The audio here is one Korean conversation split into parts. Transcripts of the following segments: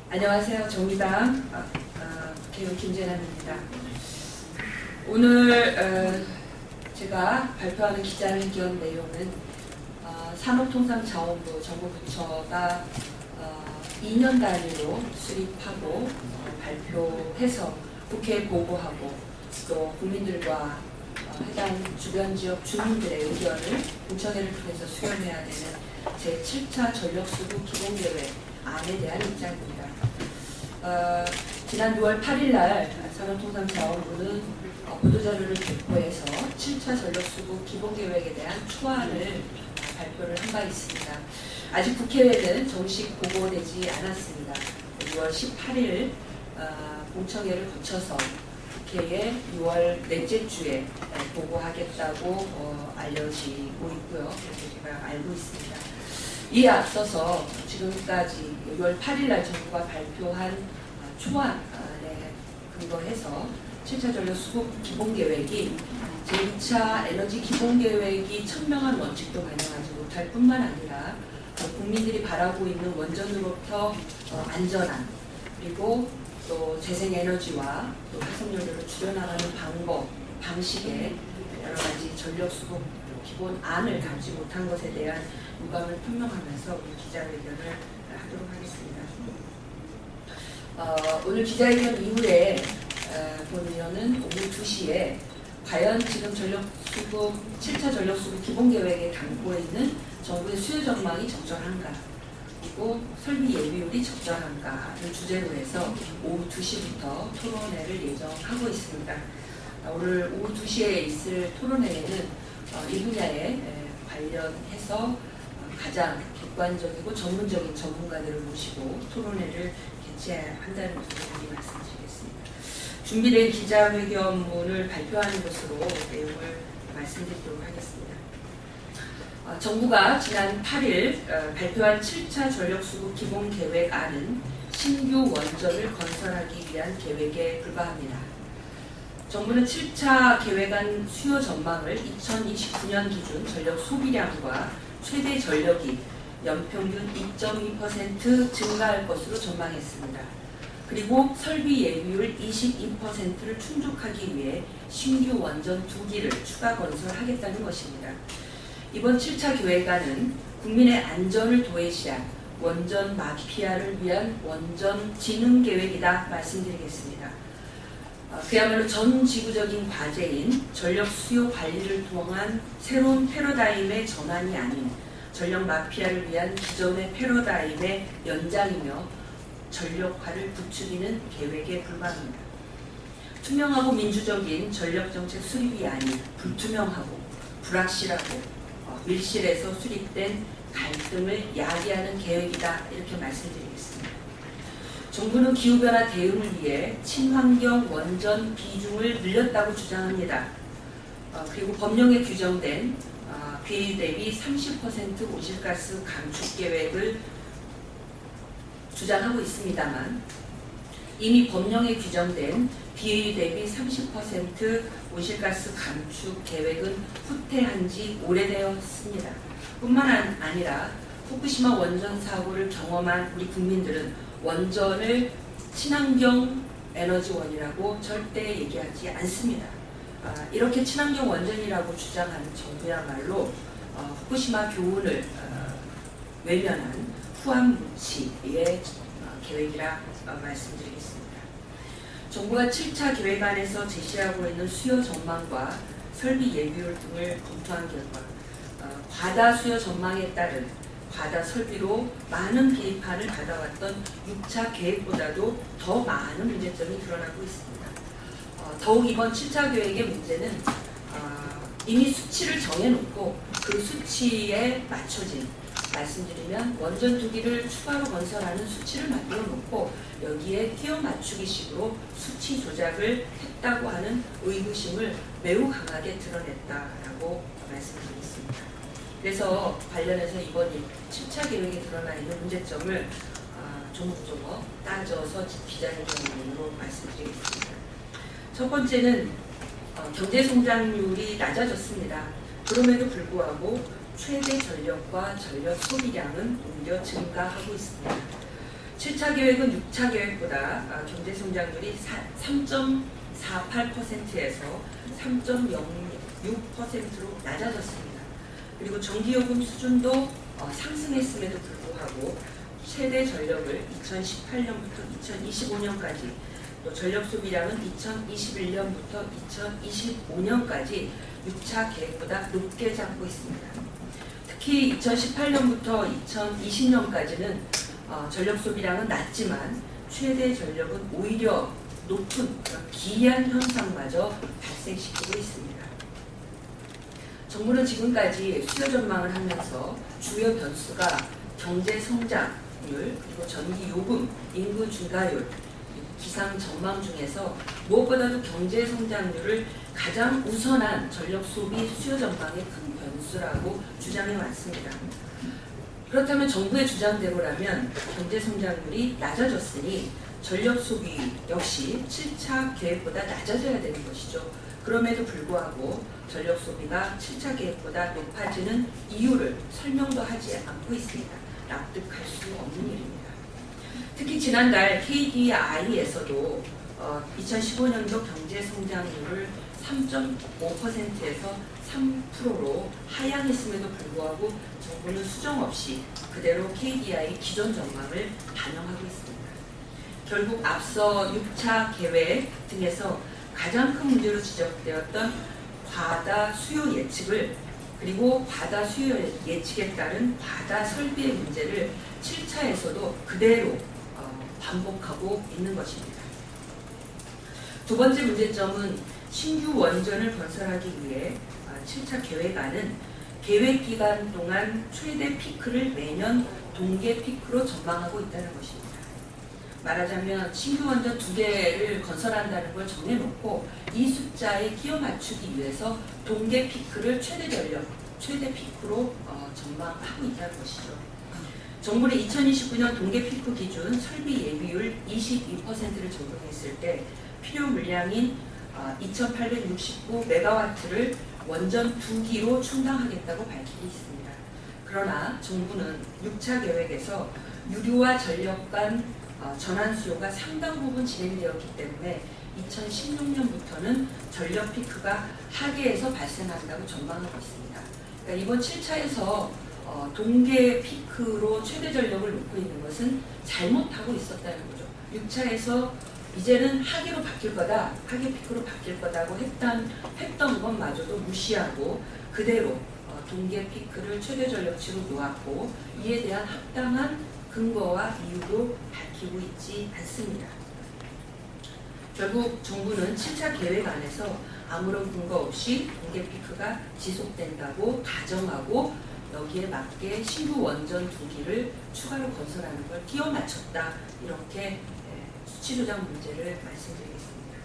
안녕하세요. 정의당 국회의원 김재남입니다. 오늘 제가 발표하는 기자회견 내용은 산업통상자원부 정부부처가 2년 단위로 수립하고 발표해서 국회에 보고하고 또 국민들과 해당 주변 지역 주민들의 의견을 공청회를 통해서 수렴해야 되는 제7차 전력수급 기본계획 안에 대한 입장입니다. 지난 6월 8일 날 산업통상자원부는 보도자료를 배포해서 7차 전력수급 기본계획에 대한 초안을 발표를 한 바 있습니다. 아직 국회에는 정식 보고되지 않았습니다. 6월 18일 공청회를 거쳐서 국회에 6월 넷째 주에 보고하겠다고 알려지고 있고요. 그래서 제가 알고 있습니다. 이에 앞서서 지금까지 6월 8일 날 정부가 발표한 초안에 근거해서 7차 전력 수급 기본계획이 제2차 에너지 기본계획이 천명한 원칙도 반영하지 못할 뿐만 아니라 국민들이 바라고 있는 원전으로부터 안전한 그리고 또 재생에너지와 또 화석연료를 줄여나가는 방법, 방식에 여러 가지 전력 수급 기본안을 담지 못한 것에 대한 유감을 표명하면서 오늘 기자회견을 하도록 하겠습니다. 오늘 기자회견 이후에 보면은 오후 2시에 과연 지금 전력수급 7차 전력수급 기본계획에 담고 있는 정부의 수요 전망이 적절한가 그리고 설비 예비율이 적절한가를 주제로 해서 오후 2시부터 토론회를 예정하고 있습니다. 오늘 오후 2시에 있을 토론회에는 이 분야에 관련해서 가장 객관적이고 전문적인 전문가들을 모시고 토론회를 개최한다는 것을 미리 말씀드리겠습니다. 준비된 기자회견문을 발표하는 것으로 내용을 말씀드리도록 하겠습니다. 정부가 지난 8일 발표한 7차 전력수급 기본계획안은 신규 원전을 건설하기 위한 계획에 불과합니다. 정부는 7차 계획안 수요 전망을 2029년 기준 전력 소비량과 최대 전력이 연평균 2.2% 증가할 것으로 전망했습니다. 그리고 설비 예비율 22%를 충족하기 위해 신규 원전 2기를 추가 건설하겠다는 것입니다. 이번 7차 계획안은 국민의 안전을 도외시한 원전 마피아를 위한 원전 진흥 계획이다 말씀드리겠습니다. 그야말로 전 지구적인 과제인 전력 수요 관리를 통한 새로운 패러다임의 전환이 아닌 전력 마피아를 위한 기존의 패러다임의 연장이며 전력화를 부추기는 계획에 불과합니다. 투명하고 민주적인 전력정책 수립이 아닌 불투명하고 불확실하고 밀실에서 수립된 갈등을 야기하는 계획이다 이렇게 말씀드리겠습니다. 정부는 기후변화 대응을 위해 친환경 원전 비중을 늘렸다고 주장합니다. 그리고 법령에 규정된 비효율 대비 30% 온실가스 감축 계획을 주장하고 있습니다만 이미 법령에 규정된 비효율 대비 30% 온실가스 감축 계획은 후퇴한 지 오래되었습니다. 뿐만 아니라 후쿠시마 원전 사고를 경험한 우리 국민들은 원전을 친환경 에너지원이라고 절대 얘기하지 않습니다. 이렇게 친환경 원전이라고 주장하는 정부야말로 후쿠시마 교훈을 외면한 후한무치의 계획이라 말씀드리겠습니다. 정부가 7차 계획안에서 제시하고 있는 수요 전망과 설비 예비율 등을 검토한 결과 과다 수요 전망에 따른 과다 설비로 많은 비판을 받아왔던 6차 계획보다도 더 많은 문제점이 드러나고 있습니다. 더욱 이번 7차 계획의 문제는 이미 수치를 정해놓고 그 수치에 맞춰진 말씀드리면 원전 2기를 추가로 건설하는 수치를 만들어 놓고 여기에 끼워 맞추기식으로 수치 조작을 했다고 하는 의구심을 매우 강하게 드러냈다라고 말씀드리겠습니다. 그래서 관련해서 이번 7차 계획에 드러나 있는 문제점을 조목조목 따져서 기자회견으로 말씀드리겠습니다. 첫 번째는 경제 성장률이 낮아졌습니다. 그럼에도 불구하고 최대 전력과 전력 소비량은 오히려 증가하고 있습니다. 7차 계획은 6차 계획보다 경제 성장률이 3.48%에서 3.06%로 낮아졌습니다. 그리고 전기요금 수준도 상승했음에도 불구하고 최대 전력을 2018년부터 2025년까지 또 전력 소비량은 2021년부터 2025년까지 6차 계획보다 높게 잡고 있습니다. 특히 2018년부터 2020년까지는 전력 소비량은 낮지만 최대 전력은 오히려 높은 기이한 현상마저 발생시키고 있습니다. 정부는 지금까지 수요 전망을 하면서 주요 변수가 경제 성장률, 그리고 전기 요금, 인구 증가율, 기상 전망 중에서 무엇보다도 경제 성장률을 가장 우선한 전력 소비 수요 전망의 큰 변수라고 주장해 왔습니다. 그렇다면 정부의 주장대로라면 경제 성장률이 낮아졌으니 전력 소비 역시 7차 계획보다 낮아져야 되는 것이죠. 그럼에도 불구하고 전력 소비가 7차 계획보다 높아지는 이유를 설명도 하지 않고 있습니다. 납득할 수 없는 일입니다. 특히 지난달 KDI에서도 2015년도 경제 성장률을 3.5%에서 3%로 하향했음에도 불구하고 정부는 수정 없이 그대로 KDI 기존 전망을 반영하고 있습니다. 결국 앞서 6차 계획 등에서 가장 큰 문제로 지적되었던 과다 수요 예측을 그리고 과다 수요 예측에 따른 과다 설비의 문제를 7차에서도 그대로 반복하고 있는 것입니다. 두 번째 문제점은 신규 원전을 건설하기 위해 7차 계획안은 계획 기간 동안 최대 피크를 매년 동계 피크로 전망하고 있다는 것입니다. 말하자면 신규 원전 2개를 건설한다는 걸 정해놓고 이 숫자에 끼워 맞추기 위해서 동계 피크를 최대 전력, 최대 피크로 전망하고 있다는 것이죠. 정부는 2029년 동계 피크 기준 설비 예비율 22%를 적용했을 때 필요 물량인 2869메가와트를 원전 2기로 충당하겠다고 밝히고 있습니다. 그러나 정부는 6차 계획에서 유류와 전력 간 전환 수요가 상당 부분 진행되었기 때문에 2016년부터는 전력 피크가 하계에서 발생한다고 전망하고 있습니다. 그러니까 이번 7차에서 동계 피크로 최대 전력을 놓고 있는 것은 잘못하고 있었다는 거죠. 6차에서 이제는 하계로 바뀔 거다, 하계 피크로 바뀔 거다고 했던 것마저도 무시하고 그대로 동계 피크를 최대 전력치로 놓았고 이에 대한 합당한 근거와 이유도 밝히고 있지 않습니다. 결국 정부는 7차 계획 안에서 아무런 근거 없이 동계 피크가 지속된다고 가정하고 여기에 맞게 신규 원전 2기를 추가로 건설하는 걸 끼워 맞췄다. 이렇게 수치 조작 문제를 말씀드리겠습니다.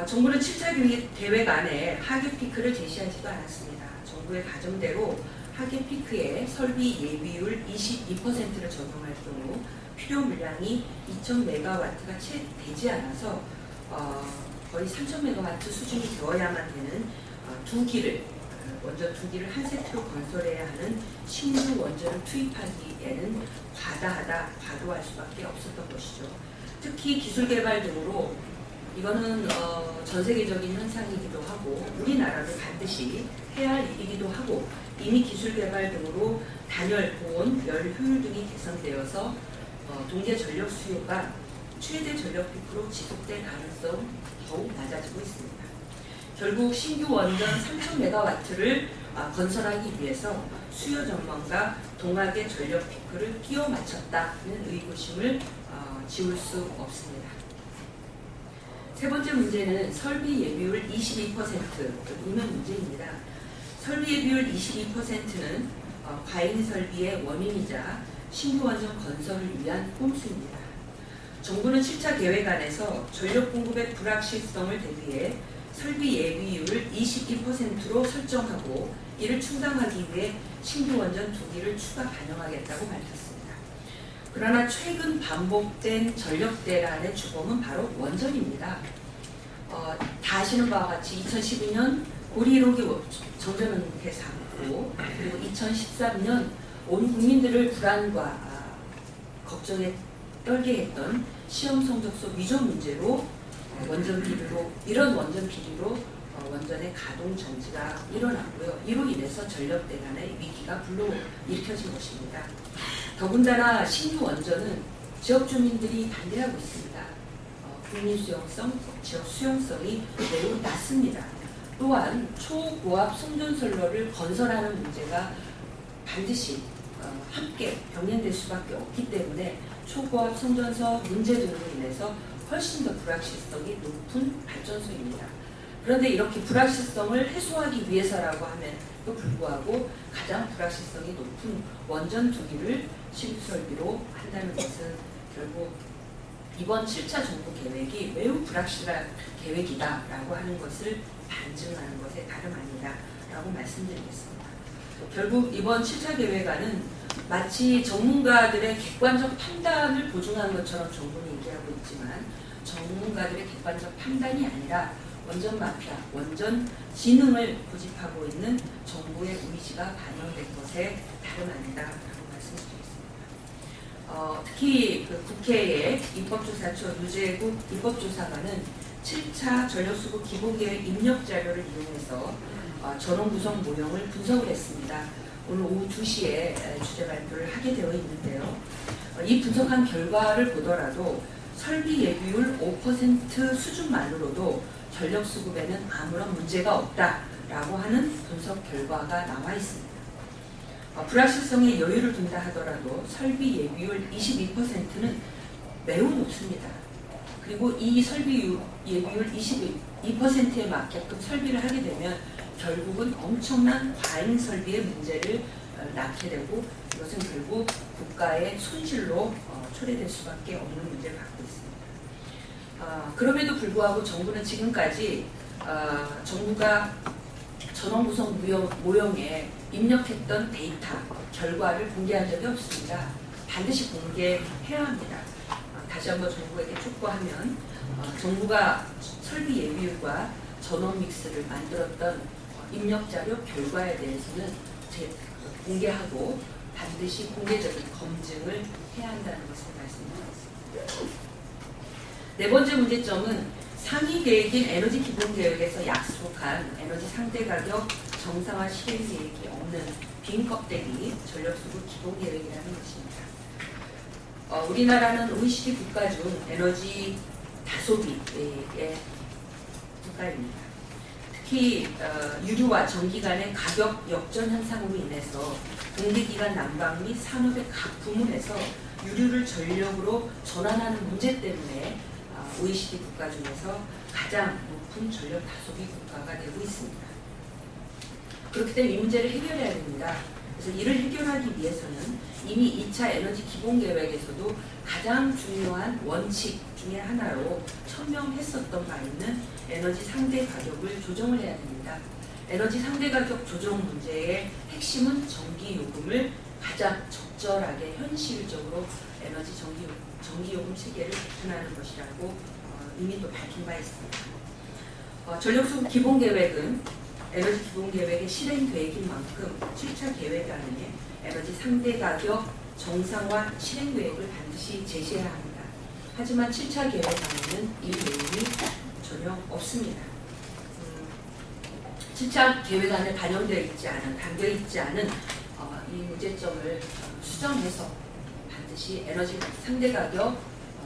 정부는 7차 계획 안에 하계 피크를 제시하지도 않았습니다. 정부의 가정대로 하계 피크에 설비 예비율 22%를 적용할 경우 필요 물량이 2000메가와트가 채 되지 않아서 거의 3000메가와트 수준이 되어야만 되는 2기를 원전 2기를 한 세트로 건설해야 하는 신규 원전을 투입하기에는 과도할 수밖에 없었던 것이죠. 특히 기술 개발 등으로 이거는 전 세계적인 현상이기도 하고 우리나라도 반드시 해야 할 일이기도 하고 이미 기술 개발 등으로 단열, 보온, 열 효율 등이 개선되어서 동계 전력 수요가 최대 전력 피크로 지속될 가능성 더욱 낮아지고 있습니다. 결국 신규 원전 3000메가와트를 건설하기 위해서 수요 전망과 동학의 전력 피크를 끼워 맞췄다는 의구심을 지울 수 없습니다. 세 번째 문제는 설비 예비율 22% 이면 문제입니다. 설비 예비율 22%는 과잉 설비의 원인이자 신규 원전 건설을 위한 꼼수입니다. 정부는 7차 계획안에서 전력 공급의 불확실성을 대비해 설비 예비율을 22%로 설정하고 이를 충당하기 위해 신규 원전 2기를 추가 반영하겠다고 밝혔습니다. 그러나 최근 반복된 전력 대란의 주범은 바로 원전입니다. 다 아시는 바와 같이 2012년 고리 1호기 정전운해 사고 그리고 2013년 온 국민들을 불안과 걱정에 떨게 했던 시험 성적서 위조 문제로 원전 비리로 이런 원전 비리로 원전의 가동 정지가 일어났고요. 이로 인해서 전력대란의 위기가 불러일으켜진 것입니다. 더군다나 신규 원전은 지역 주민들이 반대하고 있습니다. 국민 수용성, 지역 수용성이 매우 낮습니다. 또한 초고압 송전선로를 건설하는 문제가 반드시 함께 병행될 수밖에 없기 때문에 초고압 송전소 문제 등으로 인해서 훨씬 더 불확실성이 높은 발전소입니다. 그런데 이렇게 불확실성을 해소하기 위해서라고 함에도 불구하고 가장 불확실성이 높은 원전 2기를 신규설비로 한다는 것은 결국 이번 7차 정부 계획이 매우 불확실한 계획이다라고 하는 것을 반증하는 것에 다름 아니다라고 말씀드리겠습니다. 결국 이번 7차 계획안은 마치 전문가들의 객관적 판단을 보증한 것처럼 정부는 얘기하고 있지만 전문가들의 객관적 판단이 아니라 원전 마피아, 원전 진흥을 고집하고 있는 정부의 의지가 반영된 것에 다름 아니다라고 말씀드리겠습니다. 특히 그 국회의 입법조사처 유재국 입법조사관은 7차 전력수급 기본계획 입력 자료를 이용해서 전원 구성 모형을 분석을 했습니다. 오늘 오후 2시에 주제 발표를 하게 되어 있는데요. 이 분석한 결과를 보더라도 설비 예비율 5% 수준만으로도 전력수급에는 아무런 문제가 없다라고 하는 분석 결과가 나와 있습니다. 불확실성에 여유를 둔다 하더라도 설비 예비율 22%는 매우 높습니다. 그리고 이 설비 예비율 22%에 맞게끔 설비를 하게 되면 결국은 엄청난 과잉 설비의 문제를 낳게 되고 이것은 결국 국가의 손실로 초래될 수밖에 없는 문제를 갖고 있습니다. 그럼에도 불구하고 정부는 지금까지 정부가 전원 구성 모형에 입력했던 데이터 결과를 공개한 적이 없습니다. 반드시 공개해야 합니다. 다시 한번 정부에게 촉구하면 정부가 설비 예비율과 전원 믹스를 만들었던 입력자료 결과에 대해서는 공개하고 반드시 공개적인 검증을 해야 한다는 것을 말씀드리겠습니다. 네 번째 문제점은 상위 계획인 에너지 기본 계획에서 약속한 에너지 상대 가격 정상화 실행 계획이 없는 빈 껍데기 전력수급 기본 계획이라는 것입니다. 우리나라는 OECD 국가 중 에너지 다소비의 국가입니다. 특히 유류와 전기 간의 가격 역전 현상으로 인해서 공개기관 난방 및 산업의 각 부문에서 유류를 전력으로 전환하는 문제 때문에 OECD 국가 중에서 가장 높은 전력 다소비 국가가 되고 있습니다. 그렇기 때문에 이 문제를 해결해야 됩니다. 그래서 이를 해결하기 위해서는 이미 2차 에너지 기본계획에서도 가장 중요한 원칙 중에 하나로 천명했었던 바 있는 에너지 상대 가격을 조정을 해야 됩니다. 에너지 상대 가격 조정 문제의 핵심은 전기요금을 가장 적절하게 현실적으로 에너지 전기요금 체계를 개편하는 것이라고 이미 또 밝힌 바 있습니다. 전력수급 기본계획은 에너지 기본계획의 실행계획인 만큼 7차 계획안에 에너지 상대 가격 정상화 실행계획을 반드시 제시해야 합니다. 하지만 7차 계획안에는 이 내용이 전혀 없습니다. 7차 계획안에 반영되어 있지 않은, 담겨있지 않은 이 문제점을 수정해서 반드시 에너지 상대 가격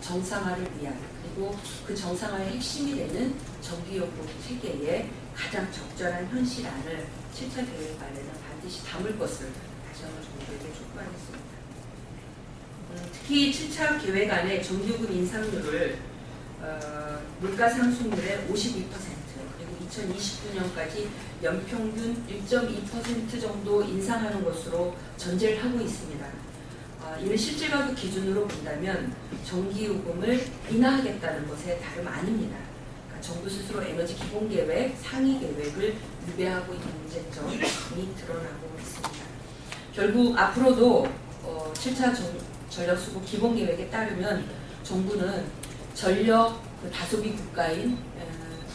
정상화를 위한 그리고 그 정상화의 핵심이 되는 전기요금 체계의 가장 적절한 현실안을 7차 계획안에는 반드시 담을 것을 다시 한번 정부에게 촉구하겠습니다. 특히 7차 계획안의 전기요금 인상률을 물가상승률의 52% 그리고 2029년까지 연평균 1.2% 정도 인상하는 것으로 전제를 하고 있습니다. 이는 실질 가격 기준으로 본다면 전기요금을 인하하겠다는 것에 다름 아닙니다. 그러니까 정부 스스로 에너지 기본계획, 상위 계획을 위배하고 있는 문제점이 드러나고 있습니다. 결국 앞으로도 7차 전력수급 기본계획에 따르면 정부는 전력 다소비 국가인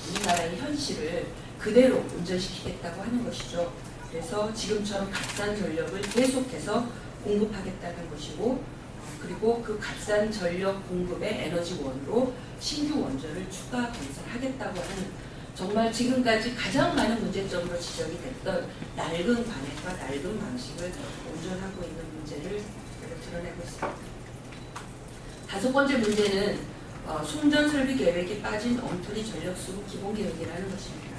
우리나라의 현실을 그대로 온전시키겠다고 하는 것이죠. 그래서 지금처럼 값싼 전력을 계속해서 공급하겠다는 것이고 그리고 그리고 그 값싼 전력 공급의 에너지원으로 신규 원전을 추가 건설하겠다고 하는 정말 지금까지 가장 많은 문제점으로 지적이 됐던 낡은 관행과 낡은 방식을 온전하고 있는 문제를 드러내고 있습니다. 다섯 번째 문제는 송전 설비 계획이 빠진 엉터리 전력 수급 기본 계획이라는 것입니다.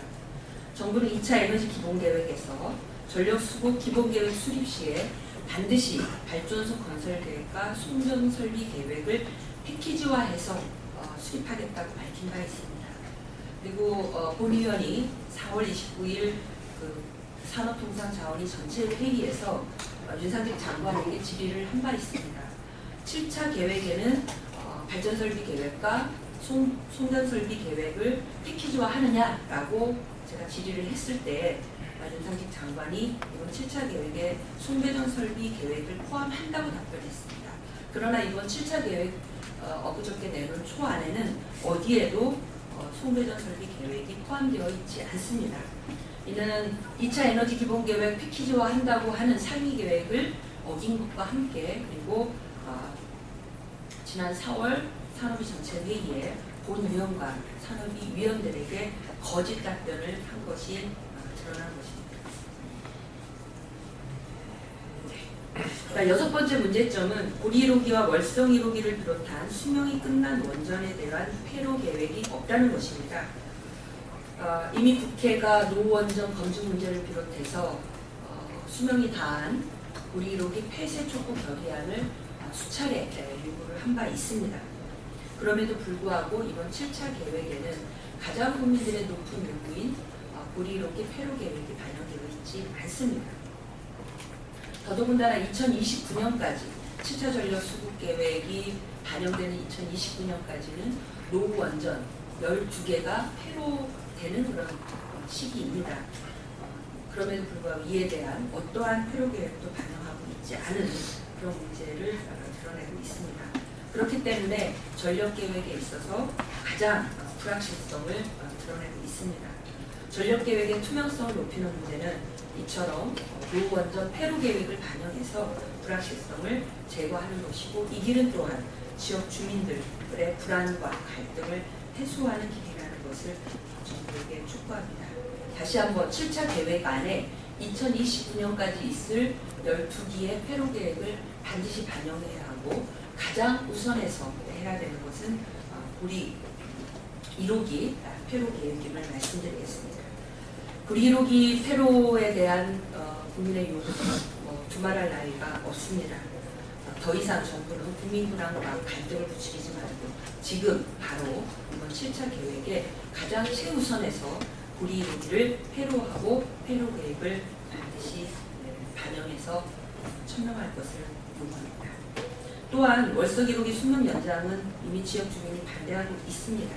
정부는 2차 에너지 기본 계획에서 전력 수급 기본 계획 수립 시에 반드시 발전소 건설 계획과 송전 설비 계획을 패키지화해서 수립하겠다고 밝힌 바 있습니다. 그리고 본의원이 4월 29일 그 산업통상자원위 전체 회의에서 윤상직 장관에게 질의를 한 바 있습니다. 7차 계획에는 발전설비 계획과 송전설비 계획을 패키지화하느냐라고 제가 질의를 했을 때 윤상직 장관이 이번 7차 계획에 송배전 설비 계획을 포함한다고 답변했습니다. 그러나 이번 7차 계획 엊그저께 내놓은 초안에는 어디에도 송배전 설비 계획이 포함되어 있지 않습니다. 이는 2차 에너지 기본 계획 패키지화 한다고 하는 상위 계획을 어긴 것과 함께 그리고 지난 4월 산업위 전체 회의에 본위원과 산업위 위원들에게 거짓 답변을 한 것이 드러난 것입니다. 여섯 번째 문제점은 고리 1호기와 월성 1호기를 비롯한 수명이 끝난 원전에 대한 폐로 계획이 없다는 것입니다. 이미 국회가 노원전 검증 문제를 비롯해서 수명이 다한 고리 1호기 폐쇄 촉구 결의안을 수차례 요구를 한 바 있습니다. 그럼에도 불구하고 이번 7차 계획에는 가장 국민들의 높은 요구인 고리 1호기 폐로 계획이 반영되어 있지 않습니다. 더더군다나 2029년까지 7차 전력 수급 계획이 반영되는 2029년까지는 노후 원전 12개가 폐로되는 그런 시기입니다. 그럼에도 불구하고 이에 대한 어떠한 폐로 계획도 반영하고 있지 않은 그런 문제를 드러내고 있습니다. 그렇기 때문에 전력 계획에 있어서 가장 불확실성을 드러내고 있습니다. 전력 계획의 투명성을 높이는 문제는 이처럼 노후 원전 폐로 계획을 반영해서 불확실성을 제거하는 것이고 이 길은 또한 지역 주민들의 불안과 갈등을 해소하는 길이라는 것을 정부에게 촉구합니다. 다시 한번 7차 계획 안에 2029년까지 있을 12기의 폐로 계획을 반드시 반영해야 하고 가장 우선해서 해야 되는 것은 고리 1호기 폐로 계획임을 말씀드리겠습니다. 고리 1호기 폐로에 대한 국민의 요구는 두말할 나위가 없습니다. 더 이상 정부는 국민 불안과 갈등을 부추기지 말고 지금 바로 이번 7차 계획에 가장 최우선에서 고리 1호기를 폐로하고 폐로 계획을 반드시 반영해서 천명할 것을 요구합니다. 또한 월성 1호기 수명 연장은 이미 지역 주민이 반대하고 있습니다.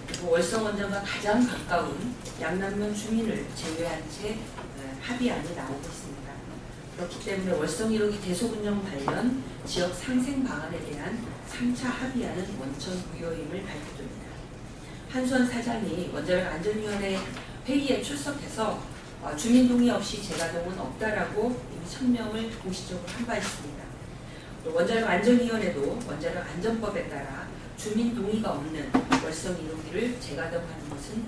그리고 월성 원전과 가장 가까운 양남면 주민을 제외한 채 합의안이 나오고 있습니다. 그렇기 때문에 월성 1호기 대속 운영 관련 지역 상생 방안에 대한 3차 합의안은 원천 무효임을 밝혀줍니다. 한수원 사장이 원자력 안전위원회 회의에 출석해서 주민 동의 없이 재가동은 없다라고 이미 천명을 공식적으로 한 바 있습니다. 또 원자력 안전위원회도 원자력 안전법에 따라 주민 동의가 없는 월성 1호기를 재가동하는 것은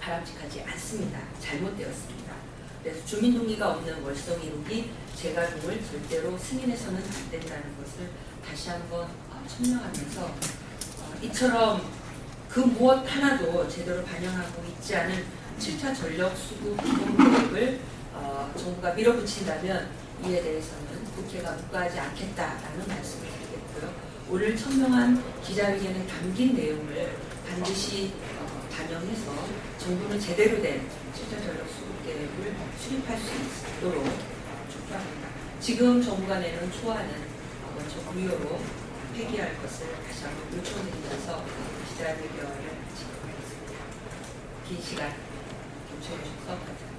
바람직하지 않습니다. 잘못되었습니다. 그래서 주민 동의가 없는 월성 1호기 재가동을 절대로 승인해서는 안 된다는 것을 다시 한번 천명하면서 이처럼 그 무엇 하나도 제대로 반영하고 있지 않은 7차 전력 수급 기본 계획을 정부가 밀어붙인다면 이에 대해서는 국회가 묵과하지 않겠다라는 말씀을 드리겠고요. 오늘 천명한 기자회견에 담긴 내용을 반드시 반영해서 정부는 제대로 된 7차 전력 수급 계획을 수립할 수 있도록 촉구합니다. 지금 정부가 내는 초안은 원천 무효로 폐기할 것을 다시 한번 요청드리면서 기자회견을 마치도록 하겠습니다. 긴 시간 경청해 주셔서 감사합니다.